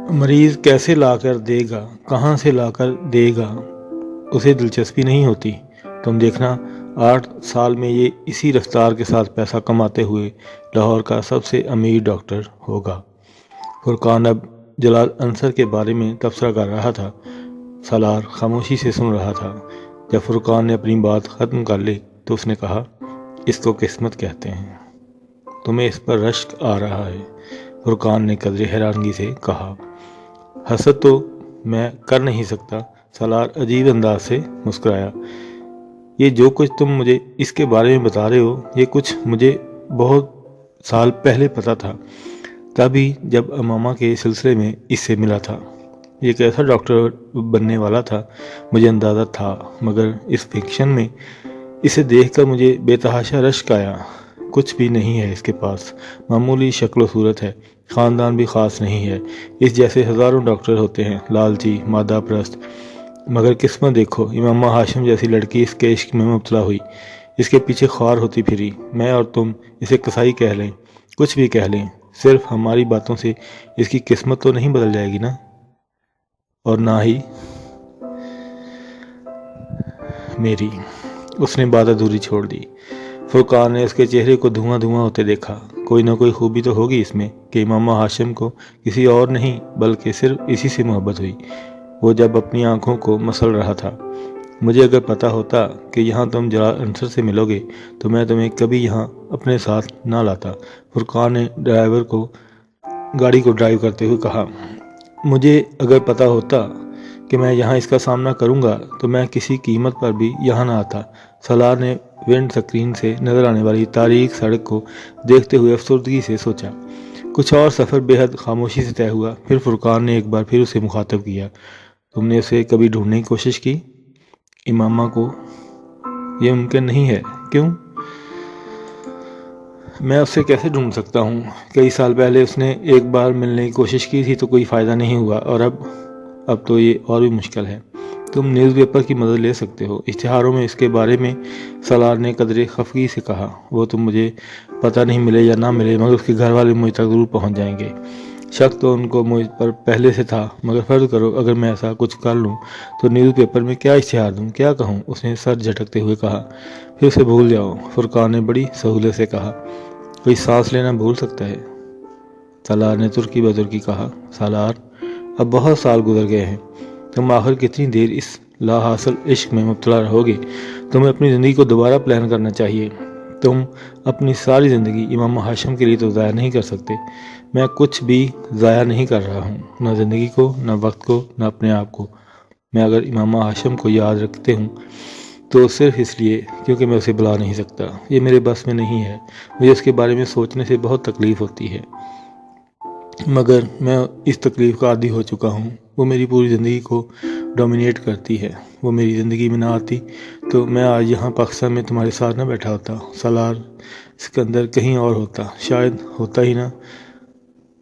مریض کیسے لا کر دے گا، کہاں سے لا کر دے گا، اسے دلچسپی نہیں ہوتی۔ تم دیکھنا 8 سال میں یہ اسی رفتار کے ساتھ پیسہ کماتے ہوئے لاہور کا سب سے امیر ڈاکٹر ہوگا۔ فرقان اب جلال انصر کے بارے میں تبصرہ کر رہا تھا۔ سالار خاموشی سے سن رہا تھا۔ جب فرقان نے اپنی بات ختم کر لی تو اس نے کہا، اس کو قسمت کہتے ہیں۔ تمہیں اس پر رشک آ رہا ہے؟ فرقان نے قدر حیرانگی سے کہا۔ حسد تو میں کر نہیں سکتا۔ سالار عجیب انداز سے مسکرایا۔ یہ جو کچھ تم مجھے اس کے بارے میں بتا رہے ہو، یہ کچھ مجھے بہت سال پہلے پتا تھا، تبھی جب امامہ کے سلسلے میں اس سے ملا تھا۔ یہ کیسا ڈاکٹر بننے والا تھا مجھے اندازہ تھا، مگر اس فکشن میں اسے دیکھ کر مجھے بے تحاشا رشک آیا۔ کچھ بھی نہیں ہے اس کے پاس، معمولی شکل و صورت ہے، خاندان بھی خاص نہیں ہے۔ اس جیسے ہزاروں ڈاکٹر ہوتے ہیں، لالچی، مادہ پرست، مگر قسمت دیکھو، امامہ ہاشم جیسی لڑکی اس کے عشق میں مبتلا ہوئی، اس کے پیچھے خوار ہوتی پھری۔ میں اور تم اسے کسائی کہہ لیں، کچھ بھی کہہ لیں، صرف ہماری باتوں سے اس کی قسمت تو نہیں بدل جائے گی نا؟ اور نہ ہی میری۔ اس نے بات ادھوری چھوڑ دی۔ فرقان نے اس کے چہرے کو دھواں دھواں ہوتے دیکھا۔ کوئی نہ کوئی خوبی تو ہوگی اس میں کہ امامہ ہاشم کو کسی اور نہیں بلکہ صرف اسی سے محبت ہوئی۔ وہ جب اپنی آنکھوں کو مسل رہا تھا، مجھے اگر پتا ہوتا کہ یہاں تم جلال انصر سے ملو گے تو میں تمہیں کبھی یہاں اپنے ساتھ نہ لاتا۔ فرقان نے ڈرائیور کو گاڑی کو ڈرائیو کرتے ہوئے کہا، مجھے اگر پتا ہوتا کہ میں یہاں اس کا سامنا کروں گا تو میں کسی قیمت پر بھی یہاں نہ آتا۔ سالار نے ونڈ سکرین سے نظر آنے والی تاریک سڑک کو دیکھتے ہوئے افسردگی سے سوچا۔ کچھ اور سفر بے حد خاموشی سے طے ہوا۔ پھر فرقان نے ایک بار پھر اسے مخاطب کیا، تم نے اسے کبھی ڈھونڈنے کی کوشش کی؟ امامہ کو؟ یہ ممکن نہیں ہے۔ کیوں؟ میں اسے کیسے ڈھونڈ سکتا ہوں؟ کئی سال پہلے اس نے ایک بار ملنے کی کوشش کی تھی تو کوئی فائدہ نہیں ہوا، اور اب تو یہ اور بھی مشکل ہے۔ تم نیوز پیپر کی مدد لے سکتے ہو، اشتہاروں میں اس کے بارے میں۔ سالار نے قدر خفگی سے کہا۔ وہ تم مجھے پتہ نہیں ملے یا نہ ملے، مگر اس کے گھر والے مجھ تک ضرور پہنچ جائیں گے۔ شک تو ان کو مجھ پر پہلے سے تھا، مگر فرض کرو اگر میں ایسا کچھ کر لوں تو نیوز پیپر میں کیا اشتہار دوں، کیا کہوں؟ اس نے سر جھٹکتے ہوئے کہا۔ پھر اسے بھول جاؤ، فرقان نے بڑی سہولت سے کہا۔ کوئی سانس لینا بھول سکتا ہے؟ سالار نے ترکی بدرکی کہا۔ سالار، اب بہت سال گزر گئے ہیں، تم آخر کتنی دیر اس لا حاصل عشق میں مبتلا رہو گے؟ تمہیں اپنی زندگی کو دوبارہ پلان کرنا چاہیے۔ تم اپنی ساری زندگی امامہ ہاشم کے لیے تو ضائع نہیں کر سکتے۔ میں کچھ بھی ضائع نہیں کر رہا ہوں، نہ زندگی کو، نہ وقت کو، نہ اپنے آپ کو۔ میں اگر امامہ ہاشم کو یاد رکھتے ہوں تو صرف اس لیے کیونکہ میں اسے بلا نہیں سکتا۔ یہ میرے بس میں نہیں ہے، مجھے اس کے بارے میں سوچنے سے بہت تکلیف ہوتی ہے، مگر میں اس تکلیف کا عادی ہو چکا ہوں۔ وہ میری پوری زندگی کو ڈومینیٹ کرتی ہے۔ وہ میری زندگی میں نہ آتی تو میں آج یہاں پاکستان میں تمہارے ساتھ نہ بیٹھا ہوتا۔ سالار، سکندر کہیں اور ہوتا، شاید ہوتا ہی نہ۔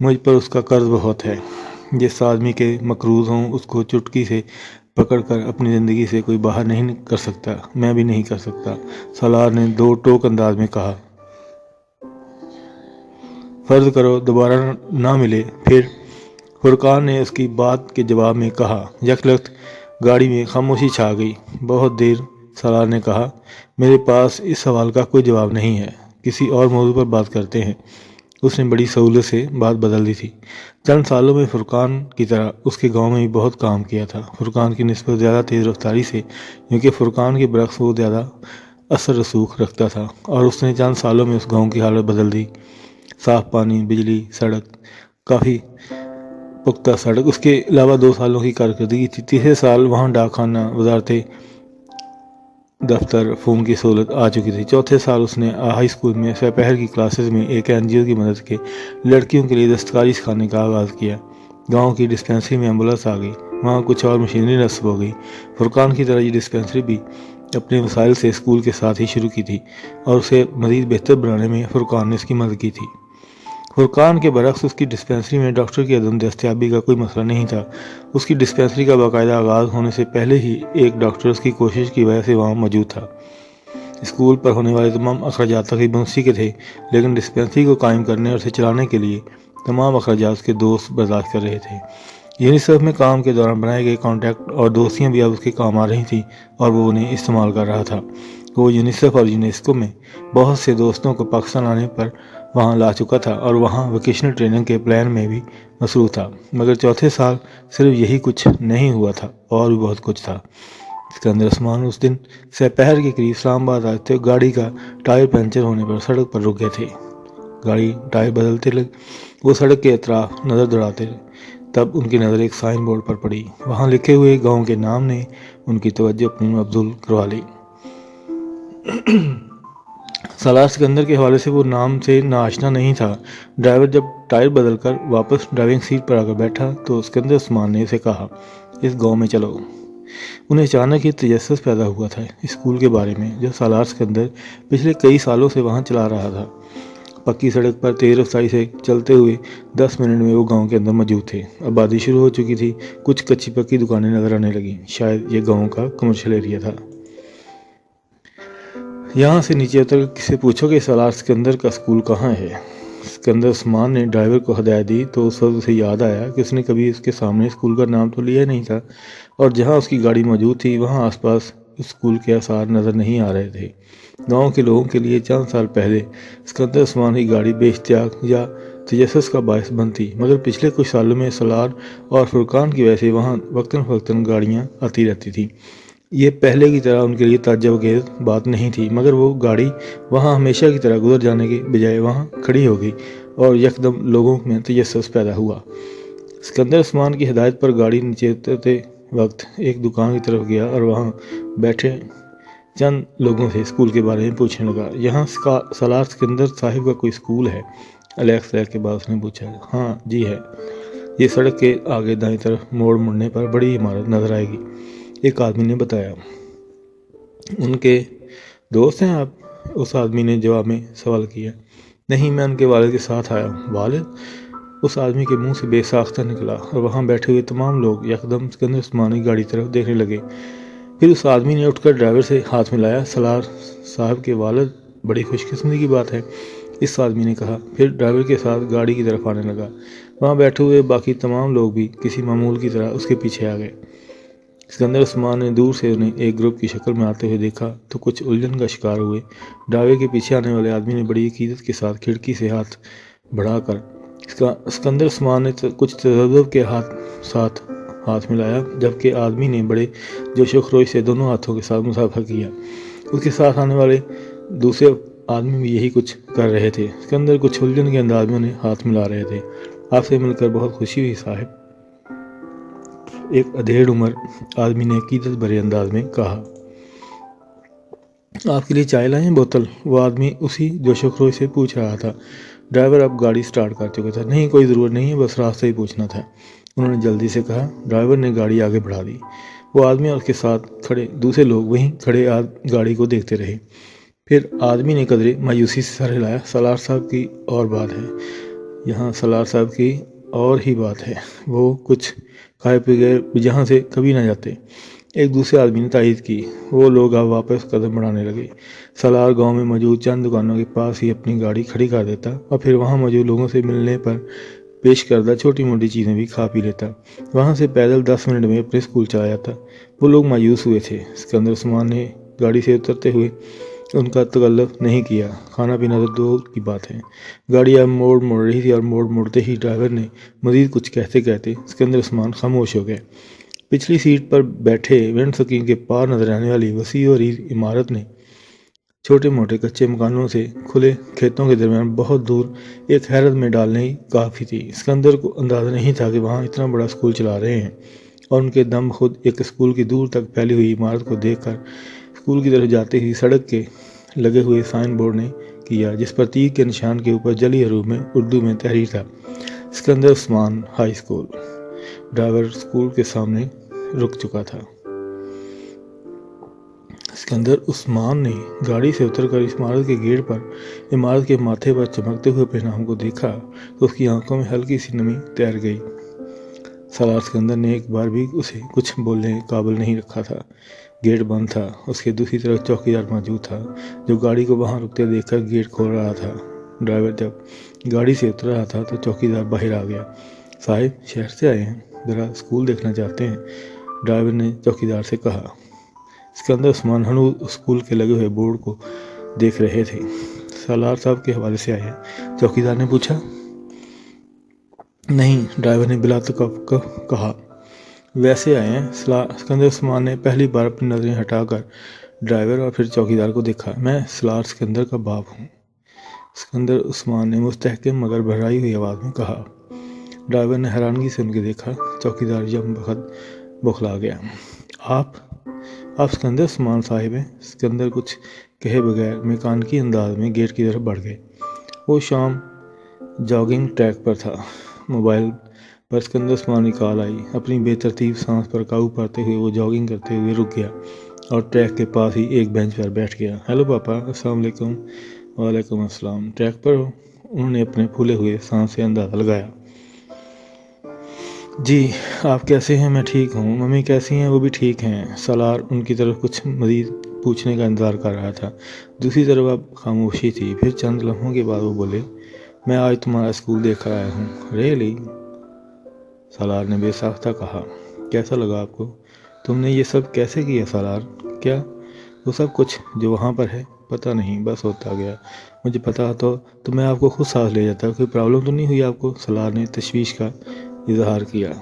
مجھ پر اس کا قرض بہت ہے۔ جس آدمی کے مقروض ہوں اس کو چٹکی سے پکڑ کر اپنی زندگی سے کوئی باہر نہیں کر سکتا، میں بھی نہیں کر سکتا۔ سالار نے دو ٹوک انداز میں کہا۔ فرض کرو دوبارہ نہ ملے، پھر؟ فرقان نے اس کی بات کے جواب میں کہا۔ یک لخت گاڑی میں خاموشی چھا گئی۔ بہت دیر سالار نے کہا، میرے پاس اس سوال کا کوئی جواب نہیں ہے، کسی اور موضوع پر بات کرتے ہیں۔ اس نے بڑی سہولت سے بات بدل دی تھی۔ چند سالوں میں فرقان کی طرح اس کے گاؤں میں بھی بہت کام کیا تھا، فرقان کی نسبت زیادہ تیز رفتاری سے، کیونکہ فرقان کے برعکس وہ زیادہ اثر رسوخ رکھتا تھا، اور اس نے چند سالوں میں اس گاؤں کی حالت بدل دی۔ صاف پانی، بجلی، سڑک، کافی پختہ سڑک۔ اس کے علاوہ 2 سالوں کی کارکردگی تھی۔ تیسرے سال وہاں ڈاک خانہ، وزارتیں، دفتر، فون کی سہولت آ چکی تھی۔ چوتھے سال اس نے ہائی اسکول میں سپہر کی کلاسز میں ایک NGO کی مدد کے لڑکیوں کے لیے دستکاری سکھانے کا آغاز کیا۔ گاؤں کی ڈسپینسری میں ایمبولینس آ گئی، وہاں کچھ اور مشینری نصب ہو گئی۔ فرقان کی طرح یہ ڈسپینسری بھی اپنے وسائل سے اسکول کے ساتھ ہی شروع کی تھی، اور اسے مزید بہتر بنانے میں فرقان نے اس کی مدد کی تھی۔ فرقان کے برعکس اس کی ڈسپینسری میں ڈاکٹر کی عدم دستیابی کا کوئی مسئلہ نہیں تھا۔ اس کی ڈسپینسری کا باقاعدہ آغاز ہونے سے پہلے ہی ایک ڈاکٹر اس کی کوشش کی وجہ سے وہاں موجود تھا۔ اسکول پر ہونے والے تمام اخراجات تقریباً اسی کے تھے، لیکن ڈسپینسری کو قائم کرنے اور اسے چلانے کے لیے تمام اخراجات اس کے دوست برداشت کر رہے تھے۔ یونیسیف میں کام کے دوران بنائے گئے کانٹیکٹ اور دوستیاں بھی اب اس کے کام آ رہی تھیں اور وہ انہیں استعمال کر رہا تھا۔ وہ یونیسیف اور یونیسکو میں بہت سے دوستوں کو پاکستان آنے پر وہاں لا چکا تھا اور وہاں ویکیشنل ٹریننگ کے پلان میں بھی مصروف تھا، مگر چوتھے سال صرف یہی کچھ نہیں ہوا تھا، اور بھی بہت کچھ تھا۔ اسکندر عثمان اس دن سپہر کے قریب اسلام آباد آئے تھے۔ گاڑی کا ٹائر پنچر ہونے پر سڑک پر رک گئے تھے۔ گاڑی ٹائر بدلتے وہ سڑک کے اطراف نظر دوڑاتے، تب ان کی نظر ایک سائن بورڈ پر پڑی۔ وہاں لکھے ہوئے گاؤں کے نام نے ان کی توجہ اپنی مبذول کروا لی۔ سالار سکندر کے حوالے سے وہ نام سے ناآشنا نہیں تھا۔ ڈرائیور جب ٹائر بدل کر واپس ڈرائیونگ سیٹ پر آ کر بیٹھا تو اسکندر عثمان نے اسے کہا، اس گاؤں میں چلو۔ انہیں اچانک یہ تجسس پیدا ہوا تھا اسکول کے بارے میں جو سالار سکندر پچھلے کئی سالوں سے وہاں چلا رہا تھا۔ پکی سڑک پر تیز رفتاری سے چلتے ہوئے 10 منٹ میں وہ گاؤں کے اندر موجود تھے۔ آبادی شروع ہو چکی تھی، کچھ کچی پکی دکانیں نظر آنے لگیں، شاید یہ گاؤں کا کمرشل ایریا تھا۔ یہاں سے نیچے اتر کر کسی سے پوچھو کہ سالار سکندر کا اسکول کہاں ہے۔ اسکندر عثمان نے ڈرائیور کو ہدایت دی تو اس وقت اسے یاد آیا کہ اس نے کبھی اس کے سامنے اسکول کا نام تو لیا نہیں تھا، اور جہاں اس کی گاڑی موجود تھی وہاں آس پاس اسکول کے آثار نظر نہیں آ رہے تھے۔ گاؤں کے لوگوں کے لیے چند سال پہلے اسکندر عثمان کی گاڑی بے اشتیاق یا تجسس کا باعث بنتی، مگر پچھلے کچھ سالوں میں سالار اور فرقان کی وجہ سے وہاں وقتاً فوقتاً گاڑیاں آتی رہتی تھیں۔ یہ پہلے کی طرح ان کے لیے تعجب انگیز بات نہیں تھی، مگر وہ گاڑی وہاں ہمیشہ کی طرح گزر جانے کے بجائے وہاں کھڑی ہو گئی اور یکدم لوگوں میں تجسس پیدا ہوا۔ اسکندر عثمان کی ہدایت پر گاڑی نیچے اترتے وقت ایک دکان کی طرف گیا اور وہاں بیٹھے چند لوگوں سے اسکول کے بارے میں پوچھنے لگا۔ یہاں سالار سکندر صاحب کا کوئی اسکول ہے؟ الیکس کے بعد اس نے پوچھا۔ ہاں جی ہے، یہ سڑک کے آگے دائیں طرف مڑنے پر بڑی عمارت نظر آئے گی، ایک آدمی نے بتایا۔ ان کے دوست ہیں آپ؟ اس آدمی نے جواب میں سوال کیا۔ نہیں، میں ان کے والد کے ساتھ آیا ہوں۔ والد؟ اس آدمی کے منہ سے بے ساختہ نکلا اور وہاں بیٹھے ہوئے تمام لوگ یکدم اسکندر عثمان کی گاڑی طرف دیکھنے لگے۔ پھر اس آدمی نے اٹھ کر ڈرائیور سے ہاتھ ملایا۔ سالار صاحب کے والد؟ بڑی خوش قسمتی کی بات ہے، اس آدمی نے کہا، پھر ڈرائیور کے ساتھ گاڑی کی طرف آنے لگا۔ وہاں بیٹھے ہوئے باقی تمام لوگ بھی کسی معمول کی طرح اس کے پیچھے آ گئے۔ اسکندر عثمان نے دور سے انہیں ایک گروپ کی شکل میں آتے ہوئے دیکھا تو کچھ الجھن کا شکار ہوئے۔ ڈرائیور کے پیچھے آنے والے آدمی نے بڑی عقیدت کے ساتھ کھڑکی سے ہاتھ بڑھا کر اسکندر عثمان نے کچھ تذبذب کے ساتھ ہاتھ ملایا، جبکہ آدمی نے بڑے جوش و خروش سے دونوں ہاتھوں کے ساتھ مصافحہ کیا۔ اس کے ساتھ آنے والے دوسرے آدمی بھی یہی کچھ کر رہے تھے۔ اسکندر کچھ الجھن کے انداز میں انہیں ہاتھ ملا رہے تھے۔ آپ سے مل کر بہت خوشی ہوئی صاحب، ایک ادھیڑ عمر آدمی نے عقیدت بھرے انداز میں کہا۔ آپ کے لیے چائے لائیں؟ بوتل؟ وہ آدمی اسی جوش و خروش سے پوچھ رہا تھا۔ ڈرائیور اب گاڑی سٹارٹ کر چکا تھا۔ نہیں، کوئی ضرورت نہیں ہے، بس راستہ ہی پوچھنا تھا، انہوں نے جلدی سے کہا۔ ڈرائیور نے گاڑی آگے بڑھا دی۔ وہ آدمی اور اس کے ساتھ کھڑے دوسرے لوگ وہیں کھڑے گاڑی کو دیکھتے رہے۔ پھر آدمی نے قدرے مایوسی سے سر ہلایا۔ سالار صاحب کی اور بات ہے، یہاں سالار صاحب کی اور ہی بات ہے، وہ کچھ کھائے بغیر جہاں سے کبھی نہ جاتے، ایک دوسرے آدمی نے تائید کی۔ وہ لوگ اب واپس قدم بڑھانے لگے۔ سالار گاؤں میں موجود چند دکانوں کے پاس ہی اپنی گاڑی کھڑی کر دیتا اور پھر وہاں موجود لوگوں سے ملنے پر پیش کردہ چھوٹی موٹی چیزیں بھی کھا پی لیتا۔ وہاں سے پیدل 10 منٹ میں اپنے اسکول چلا جاتا۔ وہ لوگ مایوس ہوئے تھے۔ اسکندر عثمان نے گاڑی سے اترتے ہوئے ان کا تکلف نہیں کیا، کھانا پینا تو دور کی بات ہے۔ گاڑی اب موڑ رہی تھی اور موڑتے ہی ڈرائیور نے مزید کچھ کہتے کہتے اسکندر عثمان خاموش ہو گئے۔ پچھلی سیٹ پر بیٹھے ونڈ سکرین کے پار نظر آنے والی وسیع و عریض عمارت نے چھوٹے موٹے کچے مکانوں سے کھلے کھیتوں کے درمیان بہت دور ایک حیرت میں ڈالنے کافی تھی۔ اسکندر کو اندازہ نہیں تھا کہ وہاں اتنا بڑا اسکول چلا رہے ہیں، اور ان کے دم خود ایک اسکول کی دور تک پھیلی ہوئی عمارت کو دیکھ کر اسکول کی طرف جاتے ہی سڑک کے لگے ہوئے سائن بورڈ نے کیا، جس پر تیر کے نشان کے اوپر جلی حروف میں اردو میں تحریر تھا، اسکندر عثمان ہائی اسکول۔ ڈرائیور اسکول کے سامنے رک چکا تھا۔ اسکندر عثمان نے گاڑی سے اتر کر اس عمارت کے گیٹ پر عمارت کے ماتھے پر چمکتے ہوئے پہناؤں کو دیکھا تو اس کی آنکھوں میں ہلکی سی نمی تیر گئی۔ سالار سکندر نے ایک بار بھی اسے کچھ بولنے قابل نہیں رکھا تھا۔ گیٹ بند تھا۔ اس کے دوسری طرف چوکیدار موجود تھا جو گاڑی کو وہاں رکتے دیکھ کر گیٹ کھول رہا تھا۔ ڈرائیور جب گاڑی سے اتر رہا تھا تو چوکیدار باہر آ گیا۔ صاحب شہر سے آئے ہیں، ذرا اسکول دیکھنا چاہتے ہیں؟ ڈرائیور نے چوکیدار سے کہا۔ سکندر عثمان ہنوز اسکول کے لگے ہوئے بورڈ کو دیکھ رہے تھے۔ سالار صاحب کے حوالے سے آئے ہیں؟ چوکیدار نے پوچھا۔ نہیں، ڈرائیور نے بلا توقع کہا۔ ویسے آئے ہیں؟ سکندر عثمان نے پہلی بار اپنی نظریں ہٹا کر ڈرائیور اور پھر چوکیدار کو دیکھا۔ میں سالار سکندر کا باپ ہوں، سکندر عثمان نے مستحکم مگر بھرائی ہوئی آواز میں کہا۔ ڈرائیور نے حیرانگی سے ان کے دیکھا۔ چوکیدار یم بخت بوکھلا گیا۔ آپ سکندر عثمان صاحب ہیں؟ سکندر کچھ کہے بغیر میکانکی انداز میں گیٹ کی طرف بڑھ گئے۔ وہ شام جاگنگ ٹریک پر تھا۔ موبائل پر سکندر عثمان کی کال آئی۔ اپنی بے ترتیب سانس پر قابو پاتے ہوئے وہ جاگنگ کرتے ہوئے رک گیا اور ٹریک کے پاس ہی ایک بینچ پر بیٹھ گیا۔ ہیلو پاپا، السلام علیکم۔ وعلیکم السلام۔ ٹریک پر ہو؟ انہوں نے اپنے پھولے ہوئے سانس سے اندازہ لگایا۔ جی، آپ کیسے ہیں؟ میں ٹھیک ہوں۔ ممی کیسی ہیں؟ وہ بھی ٹھیک ہیں۔ سالار ان کی طرف کچھ مزید پوچھنے کا انتظار کر رہا تھا۔ دوسری طرف اب خاموشی تھی۔ پھر چند لمحوں کے بعد وہ بولے، میں آج تمہارا اسکول دیکھ کر آیا ہوں۔ ریئلی؟ سالار نے بے ساختہ کہا۔ کیسا لگا آپ کو؟ تم نے یہ سب کیسے کیا سالار؟ کیا؟ وہ سب کچھ جو وہاں پر ہے؟ پتہ نہیں، بس ہوتا گیا۔ مجھے پتا تو میں آپ کو خود ساتھ لے جاتا۔ کوئی پرابلم تو نہیں ہوئی آپ کو؟ سالار نے تشویش کا اظہار کیا۔